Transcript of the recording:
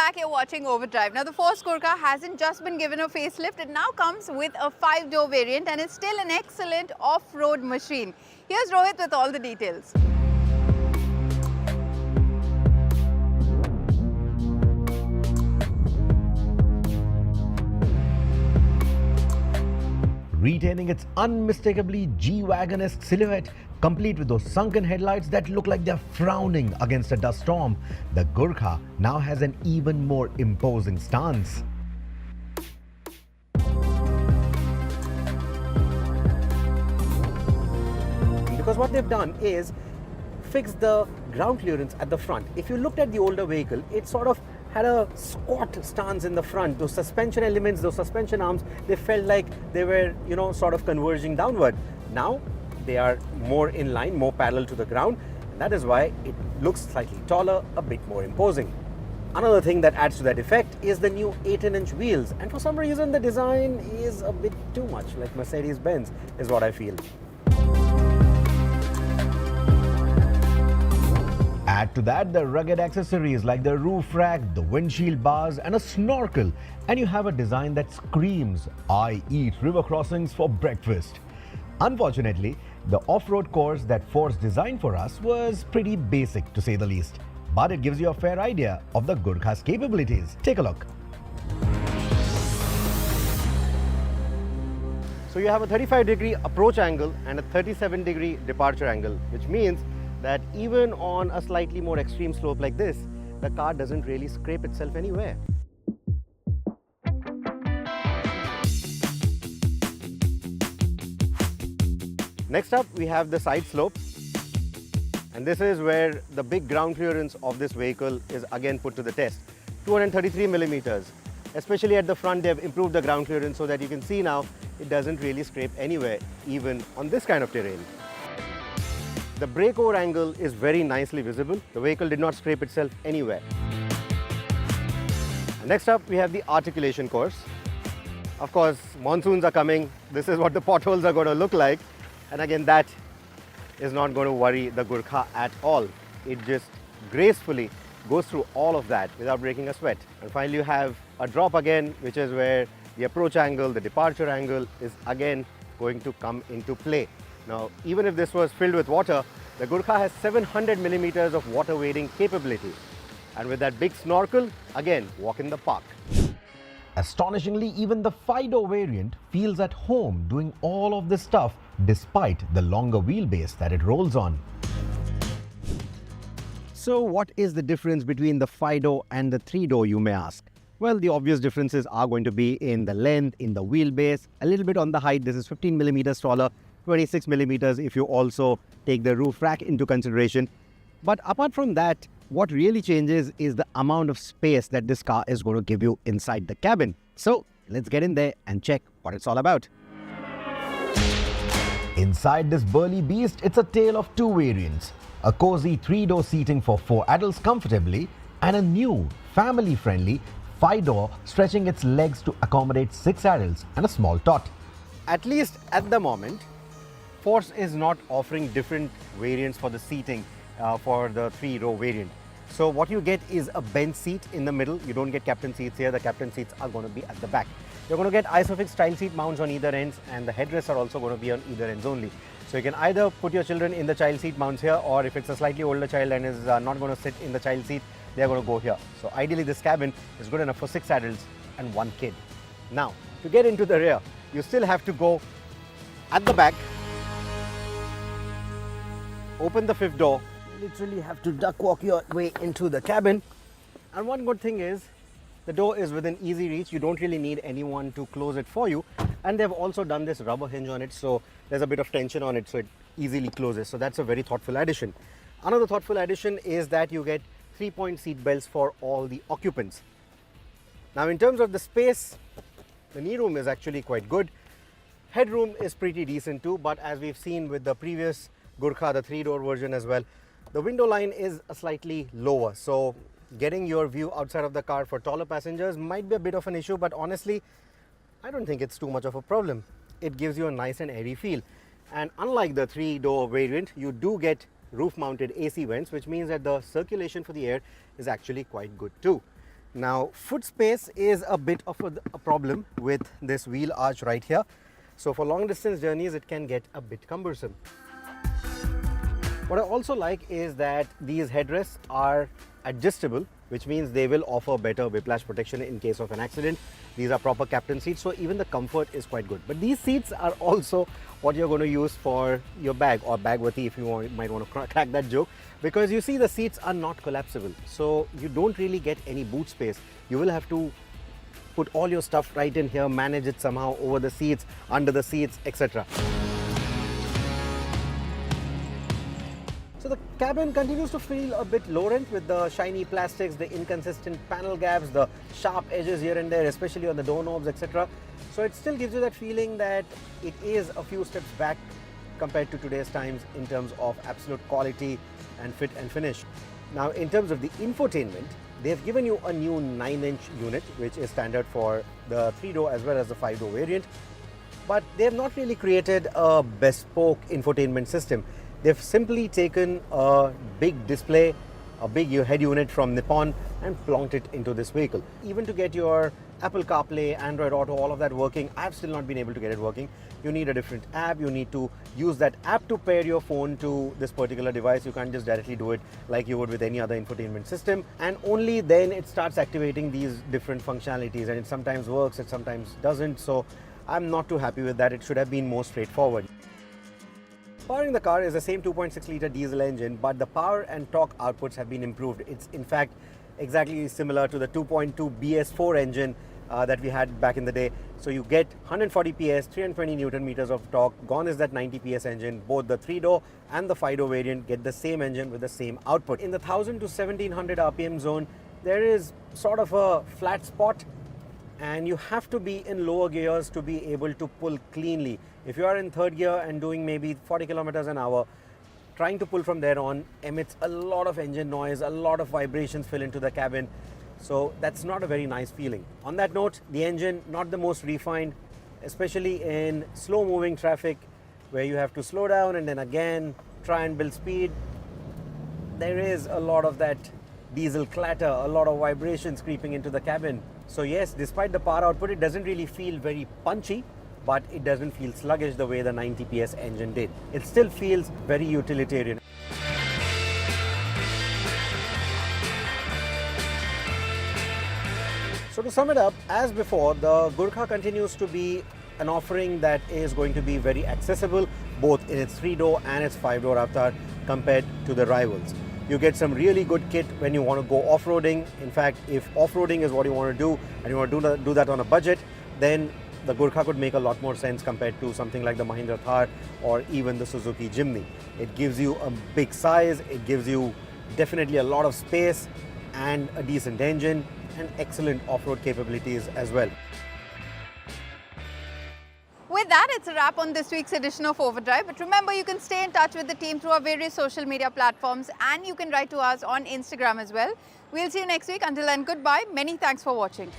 back, you're watching Overdrive. Now the Force Gurkha hasn't just been given a facelift, it now comes with a 5-door variant and is still an excellent off-road machine. Here's Rohit with all the details. Retaining its unmistakably G-Wagon-esque silhouette, complete with those sunken headlights that look like they're frowning against a dust storm, the Gurkha now has an even more imposing stance. Because what they've done is fix the ground clearance at the front. If you looked at the older vehicle, it sort of had a squat stance in the front. Those suspension elements, those suspension arms, they felt like they were, sort of converging downward. Now they are more in line, more parallel to the ground. And that is why it looks slightly taller, a bit more imposing. Another thing that adds to that effect is the new 18-inch wheels. And for some reason, the design is a bit too much like Mercedes-Benz, is what I feel. Add to that the rugged accessories like the roof rack, the windshield bars and a snorkel, and you have a design that screams, "I eat river crossings for breakfast." Unfortunately, the off-road course that Force designed for us was pretty basic to say the least, but it gives you a fair idea of the Gurkha's capabilities. Take a look. So you have a 35-degree approach angle and a 37-degree departure angle, which means that even on a slightly more extreme slope like this, the car doesn't really scrape itself anywhere. Next up, we have the side slope. And this is where the big ground clearance of this vehicle is again put to the test. 233 millimeters. Especially at the front, they've improved the ground clearance so that you can see now it doesn't really scrape anywhere, even on this kind of terrain. The breakover angle is very nicely visible. The vehicle did not scrape itself anywhere. Next up, we have the articulation course. Of course, monsoons are coming. This is what the potholes are going to look like. And again, that is not going to worry the Gurkha at all. It just gracefully goes through all of that without breaking a sweat. And finally, you have a drop again, which is where the approach angle, the departure angle is again going to come into play. Now, even if this was filled with water, the Gurkha has 700 millimeters of water wading capability. And with that big snorkel, again, walk in the park. Astonishingly, even the 5-door variant feels at home doing all of this stuff despite the longer wheelbase that it rolls on. So what is the difference between the 5-door and the 3-door, you may ask? Well, the obvious differences are going to be in the length, in the wheelbase, a little bit on the height. This is 15 millimeters taller, 26 millimeters if you also take the roof rack into consideration. But apart from that, what really changes is the amount of space that this car is going to give you inside the cabin. So let's get in there and check what it's all about. Inside this burly beast, it's a tale of two variants. A cozy 3-door seating for 4 adults comfortably, and a new, family-friendly 5-door stretching its legs to accommodate 6 adults and a small tot. At least at the moment, Force is not offering different variants for the seating for the 3-row variant. So what you get is a bench seat in the middle. You don't get captain seats here. The captain seats are going to be at the back. You're going to get ISOFIX child seat mounts on either ends, and the headrests are also going to be on either ends only. So you can either put your children in the child seat mounts here, or if it's a slightly older child and is not going to sit in the child seat, they're going to go here. So ideally this cabin is good enough for 6 adults and 1 kid. Now, to get into the rear, you still have to go at the back, open the 5th door, literally have to duck walk your way into the cabin. And one good thing is the door is within easy reach. You don't really need anyone to close it for you. And they've also done this rubber hinge on it, so there's a bit of tension on it, so it easily closes. So that's a very thoughtful addition. Another thoughtful addition is that you get 3-point seat belts for all the occupants. Now, in terms of the space, the knee room is actually quite good. Headroom is pretty decent too, but as we've seen with the previous Gurkha, the 3-door version as well, the window line is slightly lower. So getting your view outside of the car for taller passengers might be a bit of an issue, but honestly, I don't think it's too much of a problem. It gives you a nice and airy feel. And unlike the 3-door variant, you do get roof-mounted AC vents, which means that the circulation for the air is actually quite good too. Now, foot space is a bit of a problem with this wheel arch right here. So for long distance journeys, it can get a bit cumbersome. What I also like is that these headrests are adjustable, which means they will offer better whiplash protection in case of an accident. These are proper captain seats, so even the comfort is quite good. But these seats are also what you're going to use for your bag, or bagworthy if you might want to crack that joke, because you see the seats are not collapsible, so you don't really get any boot space. You will have to put all your stuff right in here, manage it somehow over the seats, under the seats, etc. So the cabin continues to feel a bit low rent with the shiny plastics, the inconsistent panel gaps, the sharp edges here and there, especially on the doorknobs, etc. So it still gives you that feeling that it is a few steps back compared to today's times in terms of absolute quality and fit and finish. Now, in terms of the infotainment, they've given you a new 9-inch unit, which is standard for the 3-door as well as the 5-door variant. But they have not really created a bespoke infotainment system. They've simply taken a big display, a big head unit from Nippon, and plonked it into this vehicle. Even to get your Apple CarPlay, Android Auto, all of that working, I've still not been able to get it working. You need a different app. You need to use that app to pair your phone to this particular device. You can't just directly do it like you would with any other infotainment system. And only then it starts activating these different functionalities, and it sometimes works, it sometimes doesn't. So I'm not too happy with that. It should have been more straightforward. Powering the car is the same 2.6-litre diesel engine, but the power and torque outputs have been improved. It's in fact exactly similar to the 2.2 BS4 engine that we had back in the day. So you get 140 PS, 320 Newton meters of torque. Gone is that 90 PS engine. Both the 3-door and the 5-door variant get the same engine with the same output. In the 1000 to 1700 RPM zone, there is sort of a flat spot, and you have to be in lower gears to be able to pull cleanly. If you are in 3rd gear and doing maybe 40 kilometers an hour, trying to pull from there on emits a lot of engine noise, a lot of vibrations fill into the cabin. So that's not a very nice feeling. On that note, the engine, not the most refined, especially in slow moving traffic where you have to slow down and then again try and build speed. There is a lot of that diesel clatter, a lot of vibrations creeping into the cabin. So yes, despite the power output, it doesn't really feel very punchy, but it doesn't feel sluggish the way the 90 PS engine did. It still feels very utilitarian. So to sum it up, as before, the Gurkha continues to be an offering that is going to be very accessible, both in its 3-door and its 5-door avatar compared to the rivals. You get some really good kit when you want to go off-roading. In fact, if off-roading is what you want to do and you want to do that on a budget, then the Gurkha could make a lot more sense compared to something like the Mahindra Thar or even the Suzuki Jimny. It gives you a big size, it gives you definitely a lot of space and a decent engine and excellent off-road capabilities as well. With that, it's a wrap on this week's edition of Overdrive. But remember, you can stay in touch with the team through our various social media platforms, and you can write to us on Instagram as well. We'll see you next week. Until then, goodbye. Many thanks for watching.